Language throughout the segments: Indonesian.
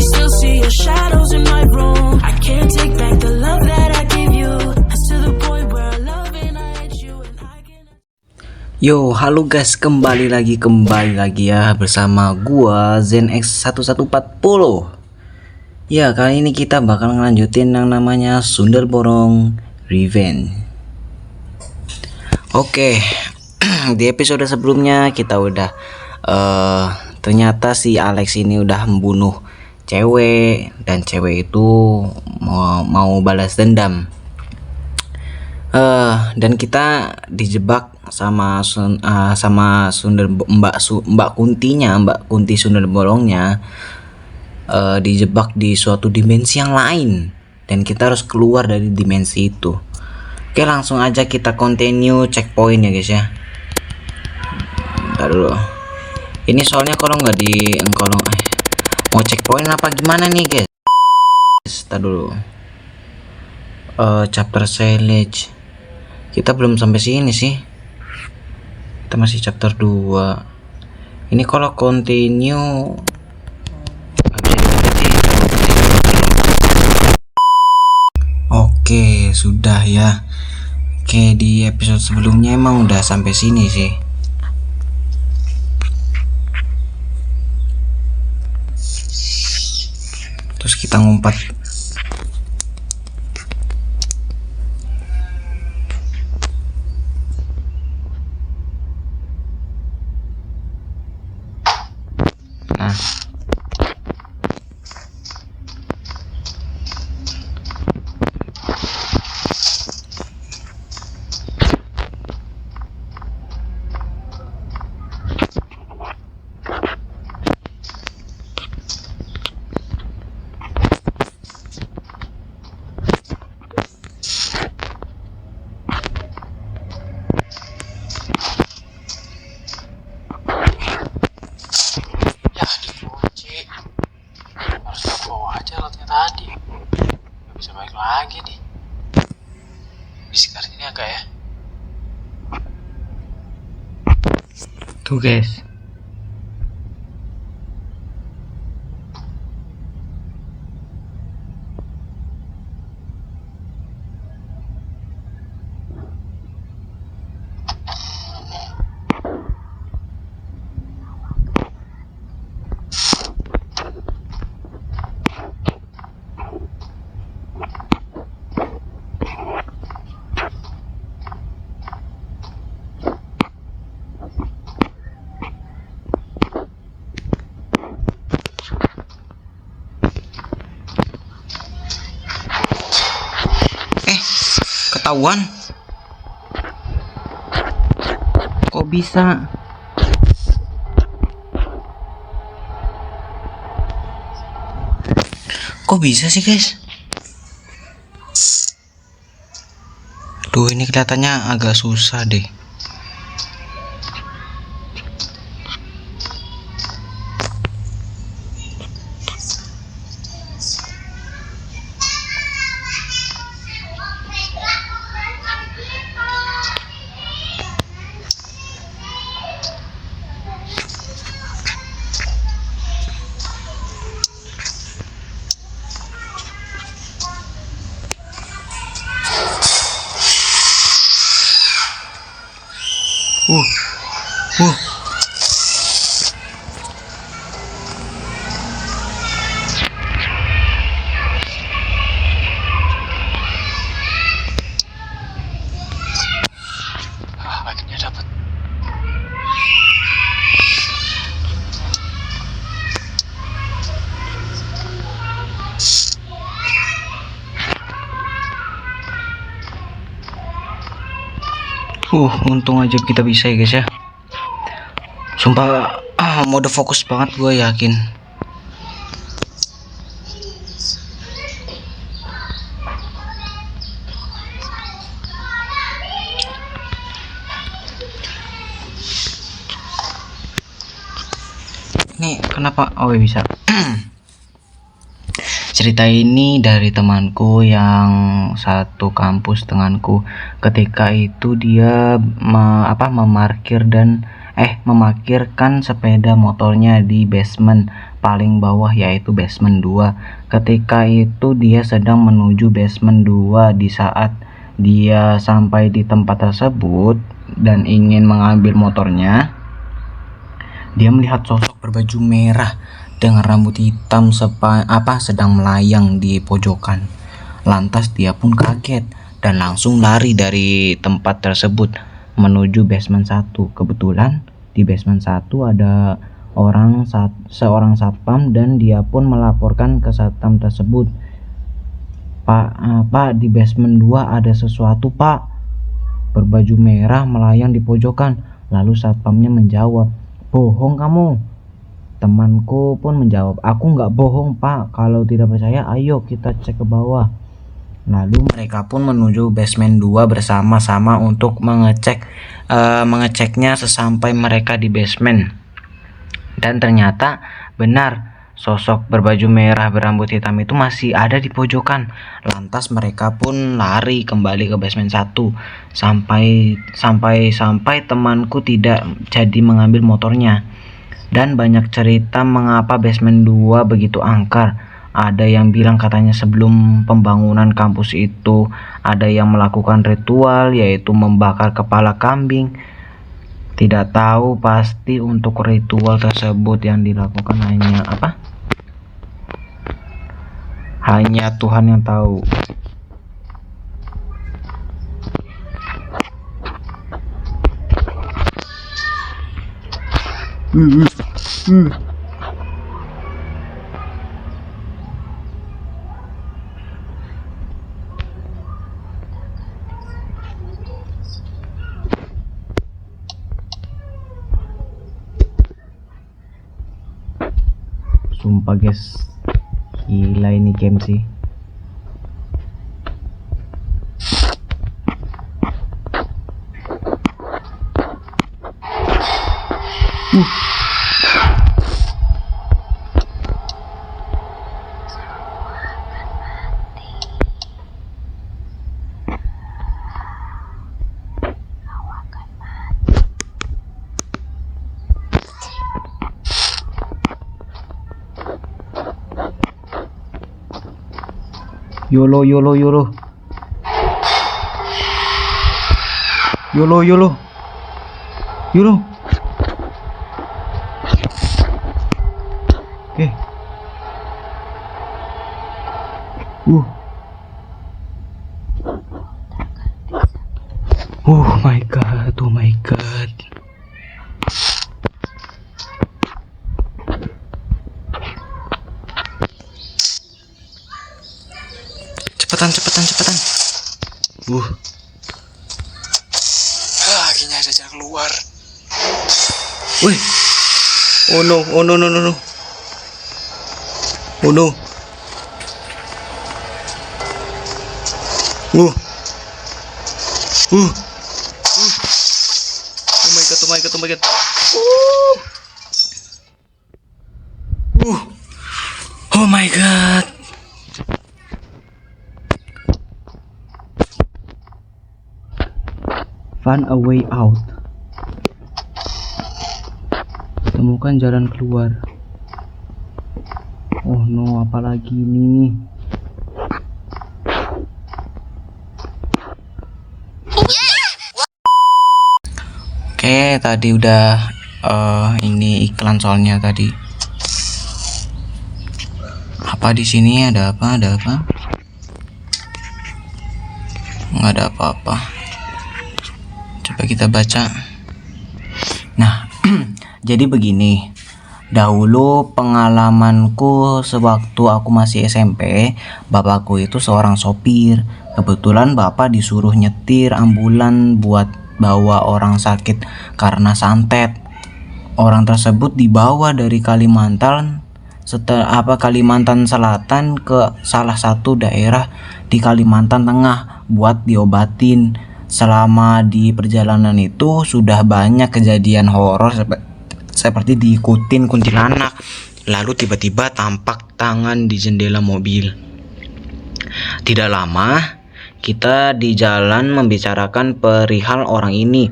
still see your shadows in my room. I can't take back the love that I gave you. It's to the point where I love and I hate you and I can't. Yo, halo guys, kembali lagi ya bersama gua ZenX 1140. Ya, kali ini kita bakal ngelanjutin yang namanya Sundel Bolong Revenge. Oke, di episode sebelumnya kita udah ternyata si Alex ini udah membunuh cewek, dan cewek itu mau balas dendam. Dan kita dijebak sama Mbak Kunti Sundel Bolongnya, dijebak di suatu dimensi yang lain, dan kita harus keluar dari dimensi itu. Oke, langsung aja kita continue checkpoint ya guys ya. Bentar dulu. Ini soalnya kalau nggak mau checkpoint apa gimana nih guys? Bentar dulu. Chapter Silage. Kita belum sampai sini sih. Kita masih chapter 2. Ini kalau continue Oke, sudah ya. Oke, di episode sebelumnya emang udah sampai sini sih. Terus kita ngumpat. Nah, tadi nggak bisa balik lagi nih. Bisikan ini agak ya. tuh guys. Ketahuan. Kok bisa? Kok bisa sih guys? Duh, ini kelihatannya agak susah deh. Akhirnya dapat. Untung aja kita bisa ya guys ya. Sumpah, mode fokus banget gue yakin. Ini kenapa? Oh bisa. Cerita ini dari temanku yang satu kampus denganku. Ketika itu dia memarkir dan memarkirkan sepeda motornya di basement paling bawah, yaitu basement 2. Ketika itu dia sedang menuju basement 2. Di saat dia sampai di tempat tersebut dan ingin mengambil motornya, dia melihat sosok berbaju merah dengan rambut hitam sedang melayang di pojokan. Lantas dia pun kaget dan langsung lari dari tempat tersebut menuju basement 1. Kebetulan di basement 1 ada seorang satpam dan dia pun melaporkan ke satpam tersebut. Pak, di basement 2 ada sesuatu, Pak. Berbaju merah melayang di pojokan. Lalu satpamnya menjawab, "Bohong kamu." Temanku pun menjawab, "Aku nggak bohong, Pak. Kalau tidak percaya, ayo kita cek ke bawah." Lalu mereka pun menuju basement 2 bersama-sama untuk mengeceknya sesampai mereka di basement. Dan ternyata benar, sosok berbaju merah berambut hitam itu masih ada di pojokan. Lantas mereka pun lari kembali ke basement 1 sampai temanku tidak jadi mengambil motornya. Dan banyak cerita mengapa basement 2 begitu angker. Ada yang bilang katanya sebelum pembangunan kampus itu ada yang melakukan ritual, yaitu membakar kepala kambing. Tidak tahu pasti untuk ritual tersebut yang dilakukan hanya Tuhan yang tahu. Sumpah guys, gila ini game sih. YOLO YOLO YOLO YOLO YOLO YOLO. Oke. Oh my god, oh my god. Cepetan. Akhirnya ada jalan keluar. Wih. Oh no. Oh no. Oh my god. Oh my god. Find a way out. Temukan jalan keluar. Oh no, apalagi ini? Oke, tadi udah ini iklan soalnya tadi. Apa di sini ada apa? Nggak ada apa-apa. Coba kita baca. Nah, jadi begini. Dahulu pengalamanku sewaktu aku masih SMP, bapakku itu seorang sopir. Kebetulan bapak disuruh nyetir ambulan buat bawa orang sakit karena santet. Orang tersebut dibawa dari Kalimantan Selatan ke salah satu daerah di Kalimantan Tengah buat diobatin. Selama di perjalanan itu sudah banyak kejadian horor seperti diikutin kuntilanak, lalu tiba-tiba tampak tangan di jendela mobil. Tidak lama kita di jalan membicarakan perihal orang ini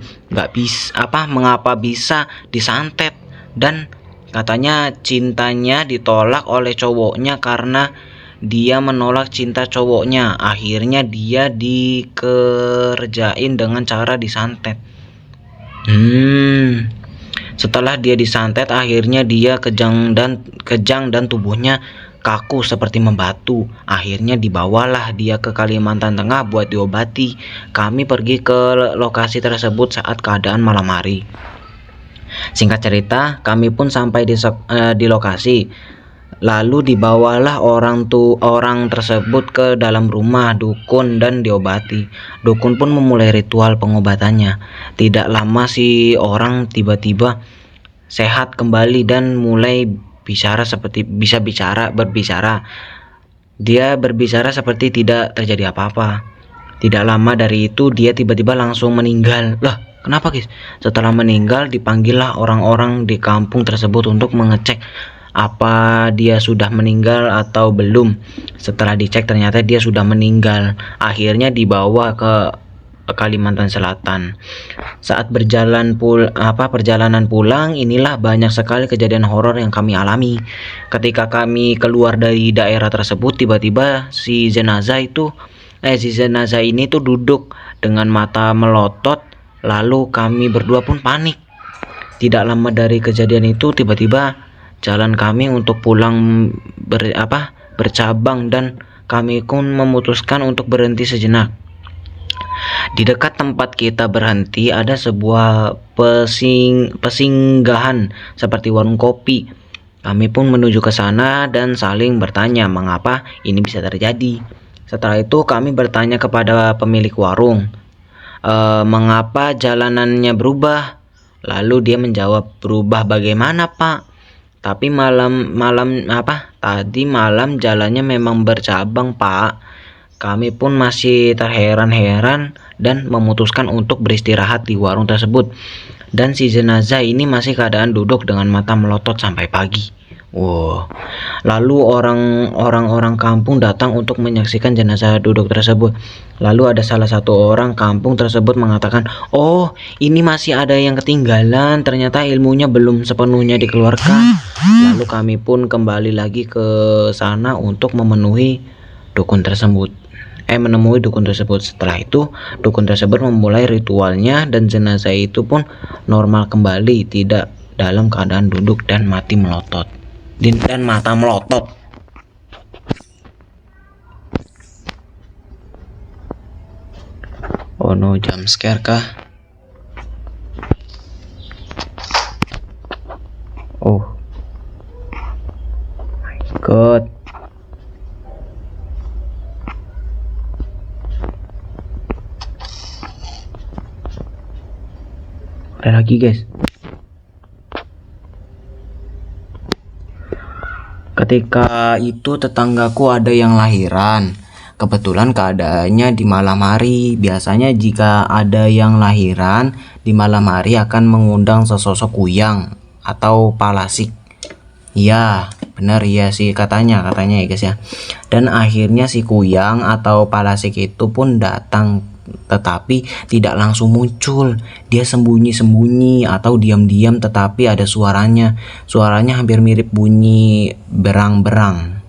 mengapa bisa disantet, dan katanya cintanya ditolak oleh cowoknya karena dia menolak cinta cowoknya. Akhirnya dia dikerjain dengan cara disantet. Setelah dia disantet, akhirnya dia kejang dan tubuhnya kaku seperti membatu. Akhirnya dibawalah dia ke Kalimantan Tengah buat diobati. Kami pergi ke lokasi tersebut saat keadaan malam hari. Singkat cerita, kami pun sampai di lokasi. Lalu dibawalah orang tersebut ke dalam rumah dukun dan diobati. Dukun pun memulai ritual pengobatannya. Tidak lama si orang tiba-tiba sehat kembali dan mulai berbicara. Dia berbicara seperti tidak terjadi apa-apa. Tidak lama dari itu dia tiba-tiba langsung meninggal. Lah, kenapa guys? Setelah meninggal dipanggillah orang-orang di kampung tersebut untuk mengecek apa dia sudah meninggal atau belum. Setelah dicek ternyata dia sudah meninggal. Akhirnya dibawa ke Kalimantan Selatan. Saat perjalanan pulang, inilah banyak sekali kejadian horor yang kami alami. Ketika kami keluar dari daerah tersebut, tiba-tiba si jenazah ini tuh duduk dengan mata melotot. Lalu kami berdua pun panik. Tidak lama dari kejadian itu, tiba-tiba jalan kami untuk pulang bercabang dan kami pun memutuskan untuk berhenti sejenak. Di dekat tempat kita berhenti ada sebuah pesinggahan seperti warung kopi. Kami pun menuju ke sana dan saling bertanya mengapa ini bisa terjadi. Setelah itu kami bertanya kepada pemilik warung, mengapa jalanannya berubah? Lalu dia menjawab, berubah bagaimana Pak? Tadi malam jalannya memang bercabang Pak. Kami pun masih terheran-heran dan memutuskan untuk beristirahat di warung tersebut. Dan si jenazah ini masih keadaan duduk dengan mata melotot sampai pagi. Wow. Lalu orang-orang kampung datang untuk menyaksikan jenazah duduk tersebut. Lalu ada salah satu orang kampung tersebut mengatakan, "Oh, ini masih ada yang ketinggalan. Ternyata ilmunya belum sepenuhnya dikeluarkan." Lalu kami pun kembali lagi ke sana untuk menemui dukun tersebut. Setelah itu dukun tersebut memulai ritualnya dan jenazah itu pun normal kembali, tidak dalam keadaan duduk dan mata melotot. Oh no, jump scare kah? Oh my god. Ada lagi guys. Ketika itu tetanggaku ada yang lahiran. Kebetulan keadaannya di malam hari. Biasanya jika ada yang lahiran di malam hari akan mengundang sesosok kuyang atau palasik. Ya, benar ya sih katanya ya guys ya. Dan akhirnya si kuyang atau palasik itu pun datang, tetapi tidak langsung muncul. Dia sembunyi-sembunyi atau diam-diam, tetapi ada suaranya. Suaranya hampir mirip bunyi berang-berang.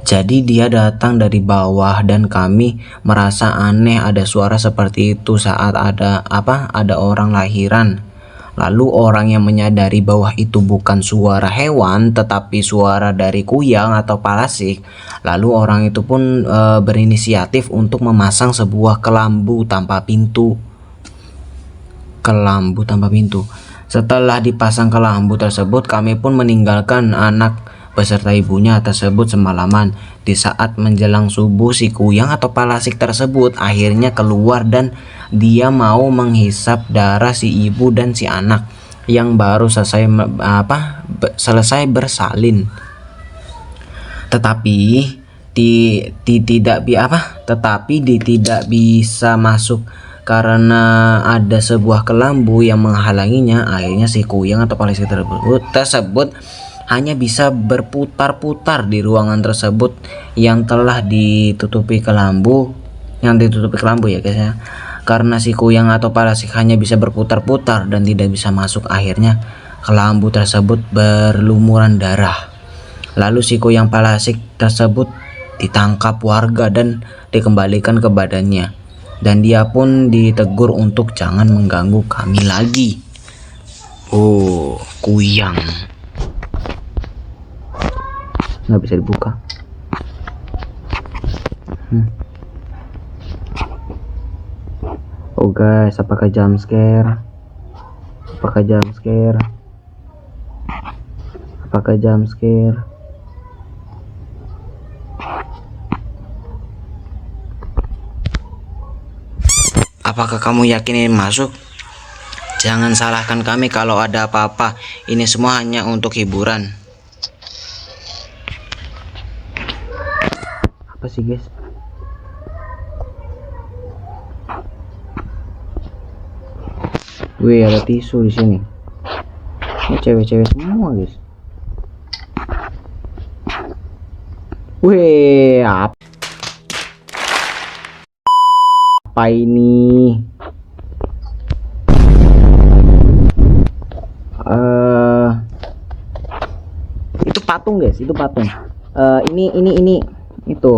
Jadi dia datang dari bawah dan kami merasa aneh ada suara seperti itu saat ada orang lahiran. Lalu orang yang menyadari bahwa itu bukan suara hewan tetapi suara dari kuyang atau palasik, lalu orang itu pun berinisiatif untuk memasang sebuah kelambu tanpa pintu. Setelah dipasang kelambu tersebut, kami pun meninggalkan anak beserta ibunya tersebut semalaman. Di saat menjelang subuh, si kuyang atau palasik tersebut akhirnya keluar dan dia mau menghisap darah si ibu dan si anak yang baru selesai bersalin. Tetapi tidak bisa masuk karena ada sebuah kelambu yang menghalanginya. Akhirnya si kuyang atau palasik tersebut hanya bisa berputar-putar di ruangan tersebut yang telah ditutupi kelambu yang ditutupi kelambu ya guys ya. Karena si kuyang atau parasik hanya bisa berputar-putar dan tidak bisa masuk, akhirnya kelambu tersebut berlumuran darah. Lalu si kuyang parasik tersebut ditangkap warga dan dikembalikan ke badannya, dan dia pun ditegur untuk jangan mengganggu kami lagi. Oh, kuyang nggak bisa dibuka. Oh guys, apakah jump scare? Apakah jump scare? Apakah jump scare? Apakah kamu yakin ini masuk? Jangan salahkan kami kalau ada apa-apa. Ini semua hanya untuk hiburan. Apa sih guys? Wih, ada tisu di sini. Ini cewek-cewek semua guys. Wih, apa ini? Itu patung guys, itu patung. Ini itu.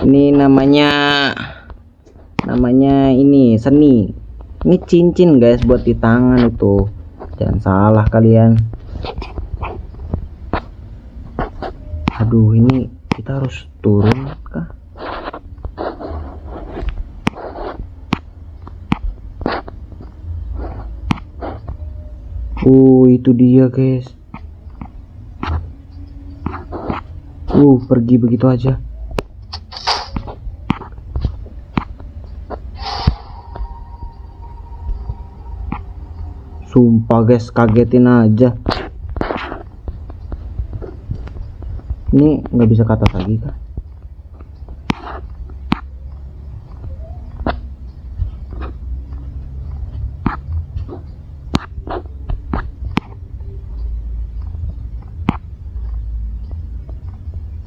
Ini namanya ini seni. Ini cincin guys, buat di tangan itu. Jangan salah kalian. Aduh, ini kita harus turun kah? Itu dia guys. Pergi begitu aja. Sumpah guys, kagetin aja. Ini nggak bisa ke atas lagi kah?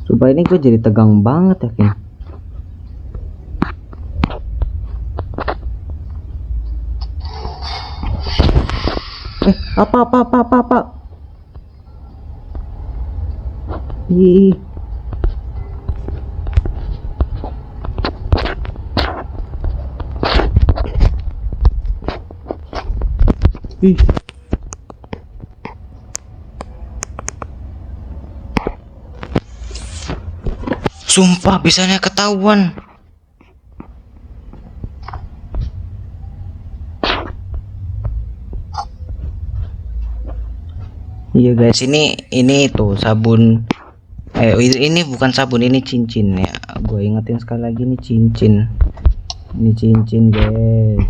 Sumpah ini gue jadi tegang banget ya Kim. Apa? Ih. Sumpah bisanya ketahuan. Iya guys, ini itu sabun. Ini bukan sabun, ini cincin ya. Gue ingetin sekali lagi, ini cincin. Ini cincin guys.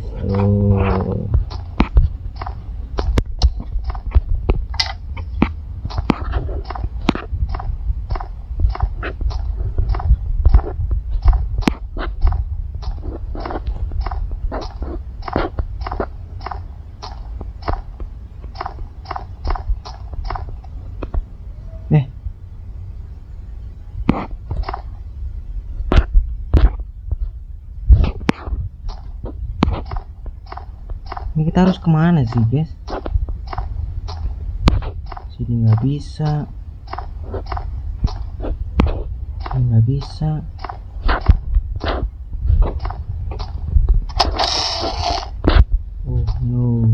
Ini kita harus kemana sih guys? Sini nggak bisa. Sini nggak bisa. Oh no.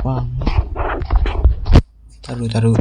banget. Taruh.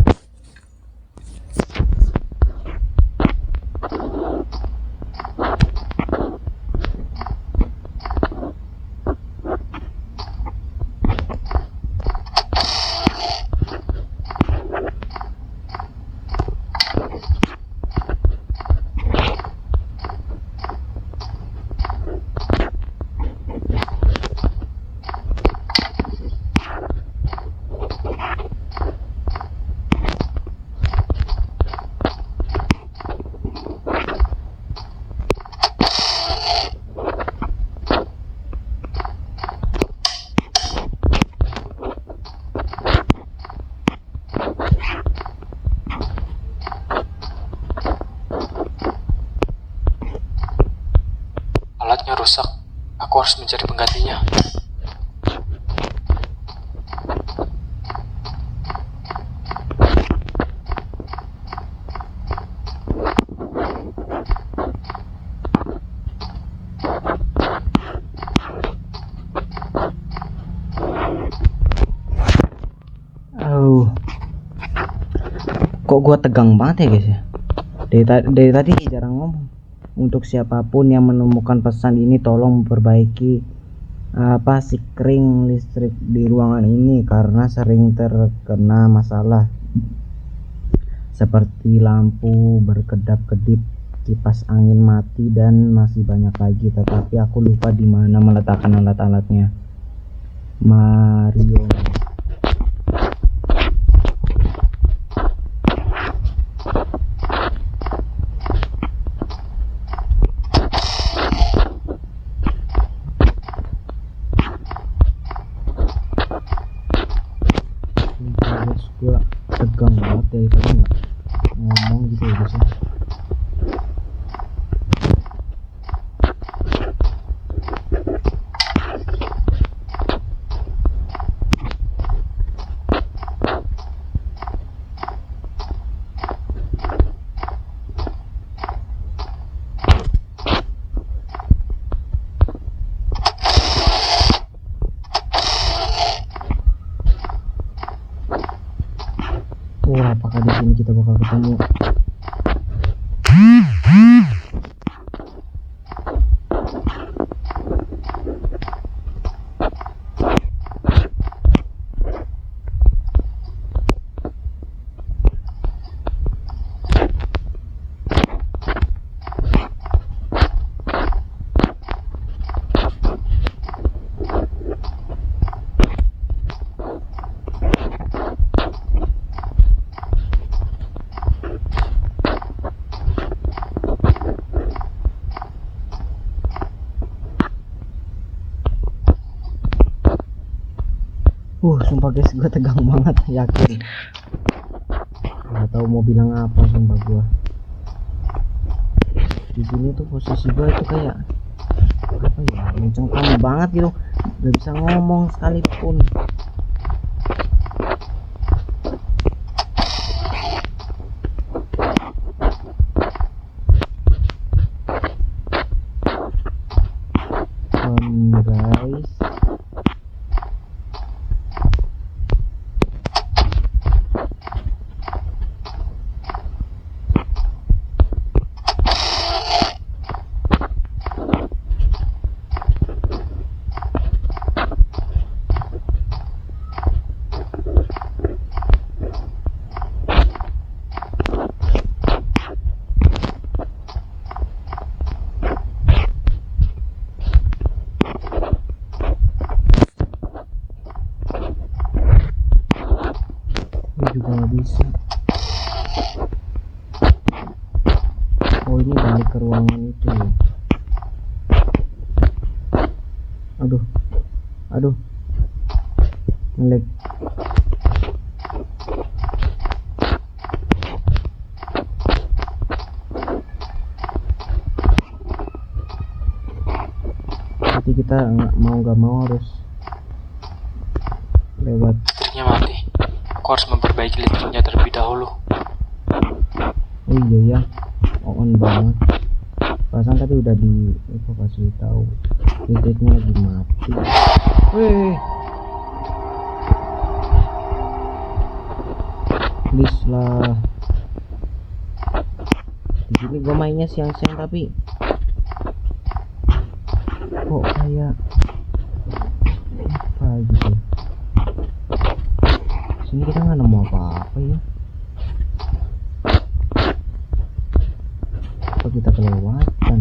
Alatnya rusak. Aku harus mencari penggantinya. Kok gua tegang banget ya guys ya. Dari tadi jarang ngomong. Untuk siapapun yang menemukan pesan ini, tolong memperbaiki sikring listrik di ruangan ini karena sering terkena masalah seperti lampu berkedap-kedip, kipas angin mati, dan masih banyak lagi. Tetapi aku lupa di mana meletakkan alat-alatnya. Mario. Gue tegang banget dari tadi nggak ngomong gitu ya guys ya. Apakah di sini kita bakal ketemu? Sumpah guys, gue tegang banget, yakin. Gak tahu mau bilang apa, sumpah gue. Di sini tuh posisi gue itu kayak apa ya, mencengkam banget gitu, gak bisa ngomong sekalipun. Guys, juga nggak bisa. Oh, ini balik ke ruangan itu ya. Aduh ngelag. Jadi kita nggak mau harus lewat. Listriknya mati. Aku harus memperbaiki listriknya terlebih dahulu. Oh iya ya, on banget. Perasaan tadi udah kasih tahu listriknya lagi mati. Wih, please lah. Di sini gue mainnya siang-siang tapi kok kayak apa gitu. Sini kita nggak nemu apa-apa ya. Apa kita kelewatan?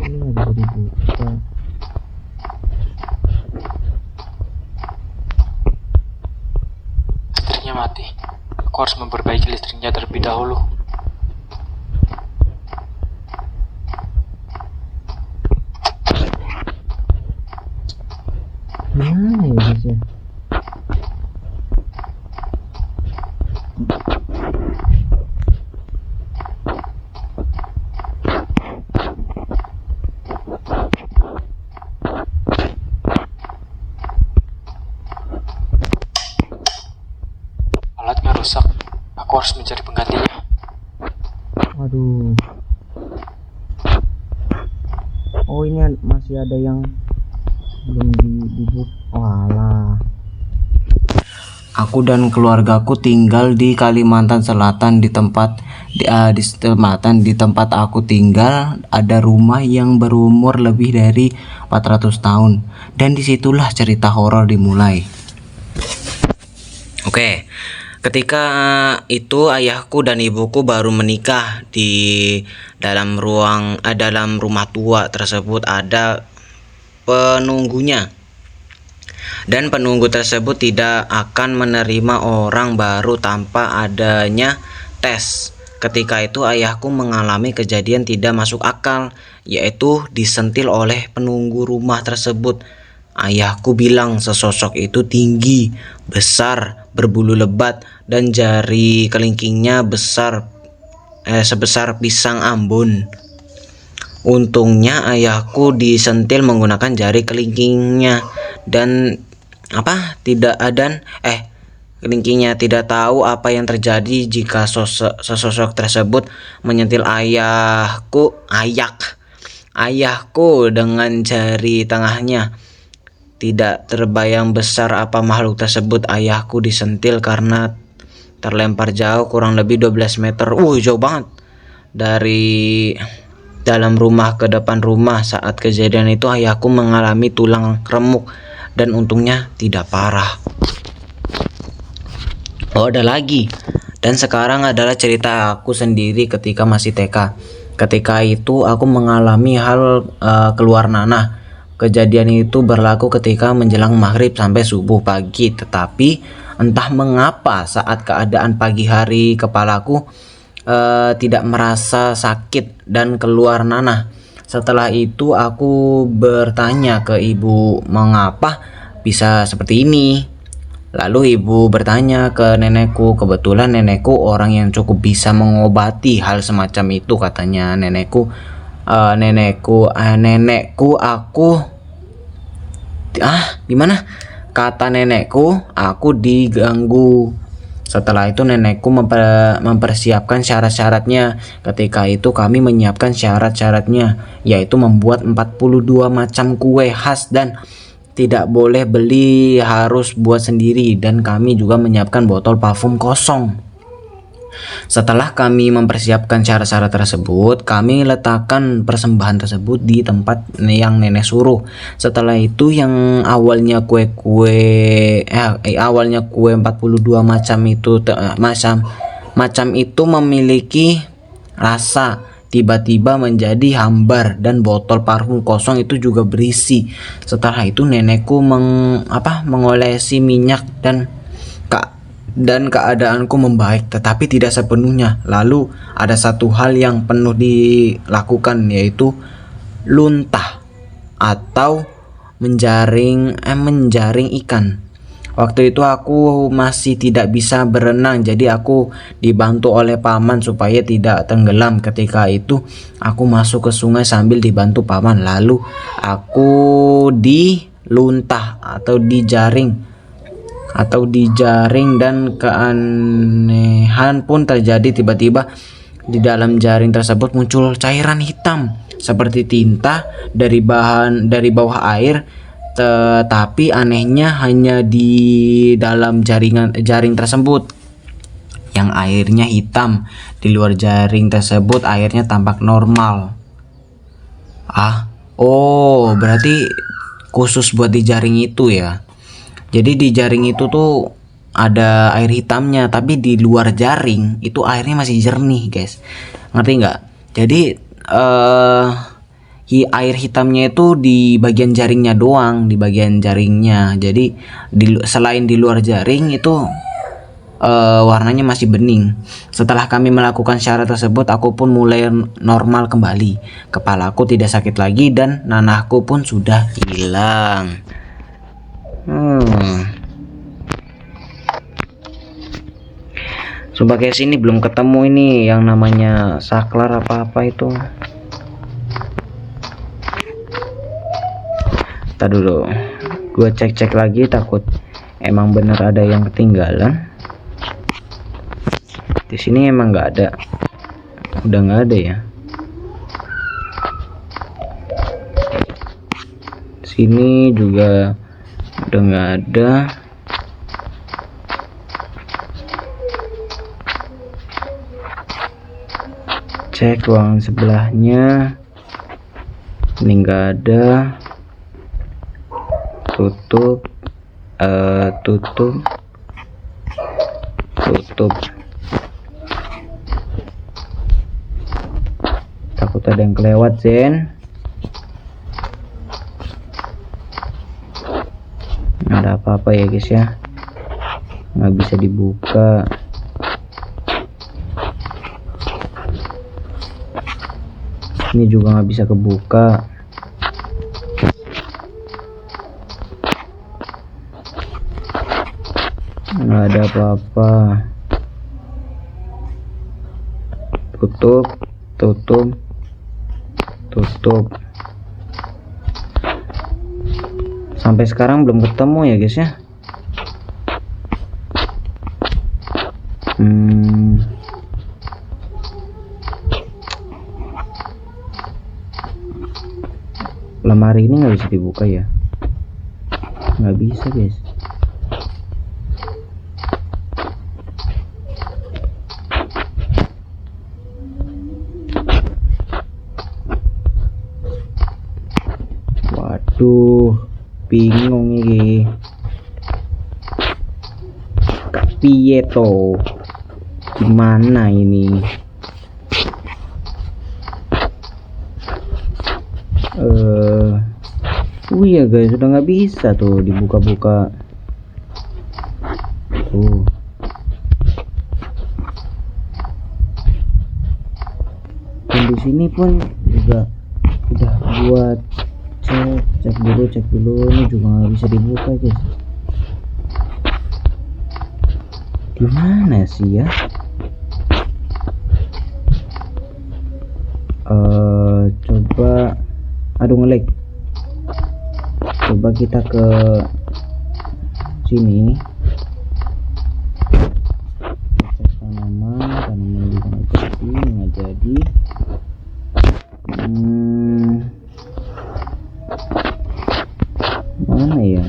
Ini nggak bisa dibuka. Listriknya mati. Aku harus memperbaiki listriknya terlebih dahulu. Mana ya guys ya? Alatnya rusak. Aku harus mencari penggantinya. Waduh. Oh ini masih ada yang belum dibuka. Oh alah. Aku dan keluargaku tinggal di Kalimantan Selatan di tempat di tempat aku tinggal ada rumah yang berumur lebih dari 400 tahun dan disitulah cerita horor dimulai. Oke. Ketika itu ayahku dan ibuku baru menikah. Di dalam rumah tua tersebut ada penunggunya. Dan penunggu tersebut tidak akan menerima orang baru tanpa adanya tes. Ketika itu ayahku mengalami kejadian tidak masuk akal, yaitu disentil oleh penunggu rumah tersebut. Ayahku bilang sesosok itu tinggi, besar, berbulu lebat, dan jari kelingkingnya sebesar pisang Ambon. Untungnya ayahku disentil menggunakan jari kelingkingnya dan kelingkingnya. Tidak tahu apa yang terjadi jika sesosok tersebut menyentil ayahku dengan jari tengahnya. Tidak terbayang besar apa makhluk tersebut. Ayahku disentil karena terlempar jauh, kurang lebih 12 meter. Jauh banget. Dari dalam rumah ke depan rumah. Saat kejadian itu ayahku mengalami tulang remuk dan untungnya tidak parah. Oh ada lagi. Dan sekarang adalah cerita aku sendiri ketika masih TK. Ketika itu aku mengalami hal keluar nanah. Kejadian itu berlaku ketika menjelang maghrib sampai subuh pagi. Tetapi entah mengapa saat keadaan pagi hari kepalaku tidak merasa sakit dan keluar nanah. Setelah itu aku bertanya ke ibu mengapa bisa seperti ini. Lalu ibu bertanya ke nenekku. Kebetulan nenekku orang yang cukup bisa mengobati hal semacam itu, katanya nenekku. Gimana? Kata nenekku, aku diganggu. Setelah itu nenekku mempersiapkan syarat-syaratnya. Ketika itu kami menyiapkan syarat-syaratnya, yaitu membuat 42 macam kue khas dan tidak boleh beli, harus buat sendiri. Dan kami juga menyiapkan botol parfum kosong. Setelah kami mempersiapkan syarat-syarat tersebut, kami letakkan persembahan tersebut di tempat yang nenek suruh. Setelah itu yang awalnya kue 42 macam itu memiliki rasa, tiba-tiba menjadi hambar dan botol parfum kosong itu juga berisi. Setelah itu nenekku mengolesi minyak dan keadaanku membaik, tetapi tidak sepenuhnya. Lalu ada satu hal yang penuh dilakukan, yaitu luntah atau menjaring ikan. Waktu itu aku masih tidak bisa berenang, jadi aku dibantu oleh paman supaya tidak tenggelam. Ketika itu aku masuk ke sungai sambil dibantu paman. Lalu aku diluntah atau dijaring dan keanehan pun terjadi. Tiba-tiba di dalam jaring tersebut muncul cairan hitam seperti tinta dari bawah air. Tapi anehnya hanya di dalam jaring tersebut yang airnya hitam. Di luar jaring tersebut airnya tampak normal. Oh, berarti khusus buat di jaring itu ya. Jadi di jaring itu tuh ada air hitamnya, tapi di luar jaring itu airnya masih jernih, guys. Ngerti nggak? Jadi air hitamnya itu di bagian jaringnya doang, di bagian jaringnya. Jadi selain di luar jaring itu warnanya masih bening. Setelah kami melakukan syarat tersebut, aku pun mulai normal kembali. Kepalaku tidak sakit lagi dan nanahku pun sudah hilang. Coba guys, ini belum ketemu ini yang namanya saklar apa-apa itu. Ntar dulu, gue cek lagi, takut emang bener ada yang ketinggalan. Di sini emang nggak ada, udah nggak ada ya. Sini juga udah nggak ada. Cek ruangan sebelahnya, ini nggak ada. Tutup, tutup. Takut ada yang kelewat, Zen. Nggak ada apa-apa ya guys ya, nggak bisa dibuka. Ini juga nggak bisa kebuka. Nggak ada apa-apa. Tutup. Sampai sekarang belum ketemu ya guys ya. Lemari ini nggak bisa dibuka ya, nggak bisa guys. Waduh, bingung ini. Piye to? Gimana ini? Iya guys, sudah nggak bisa tuh dibuka-buka. Tuh. Dan di sini pun juga udah buat cek dulu, ini juga nggak bisa dibuka guys. Gimana sih ya? Coba, aduh ngelag. Coba kita ke sini, cek tanaman juga nggak jadi, mana ya?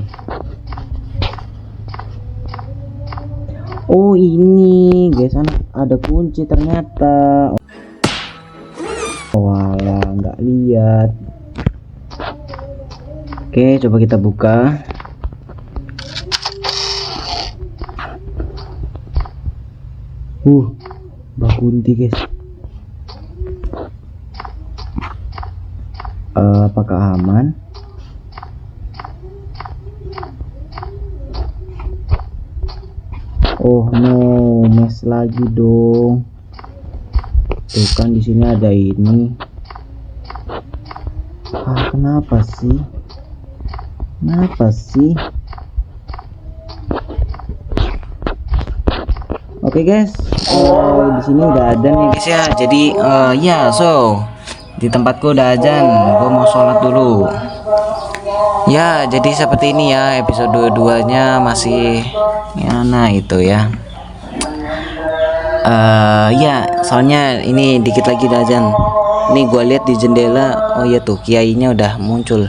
Oh ini guys, ada kunci ternyata. Walah, nggak lihat. Oke, coba kita buka. Mbak Kunti guys. Apakah aman? Oh no, mes lagi dong. Tuh kan di sini ada ini. Kenapa sih? Oke guys, di sini udah ada nih guys ya. Jadi di tempatku udah azan. Gua mau sholat dulu. Ya, jadi seperti ini ya episode 2-nya masih ya, nah itu ya. Soalnya ini dikit lagi udah azan. Nih gua lihat di jendela, oh iya tuh kiainya udah muncul.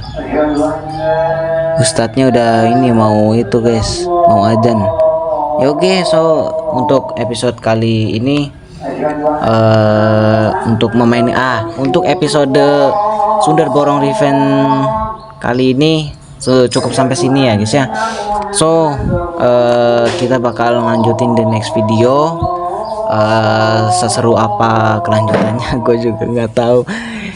Ustadznya udah ini mau itu guys, mau adzan. Ya oke, so untuk episode kali ini untuk episode Sundar Bolong Revenge kali ini cukup sampai sini ya guys ya. So kita bakal lanjutin the next video. Seseru apa kelanjutannya gue juga nggak tahu.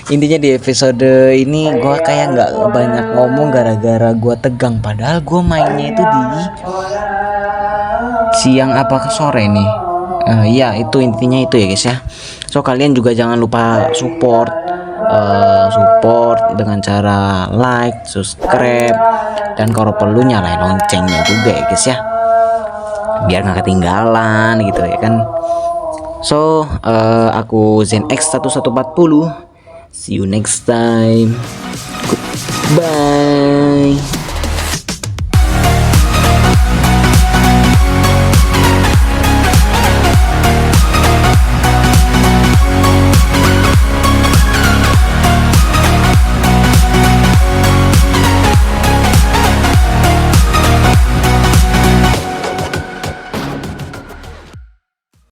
Intinya di episode ini gue kayak nggak banyak ngomong gara-gara gue tegang, padahal gue mainnya itu di siang apa ke sore nih. Ya itu intinya itu ya guys ya. So kalian juga jangan lupa support dengan cara like, subscribe, dan kalau perlu nyalain loncengnya juga ya guys ya, biar nggak ketinggalan gitu ya kan. So aku ZenX 1140. See you next time. Goodbye.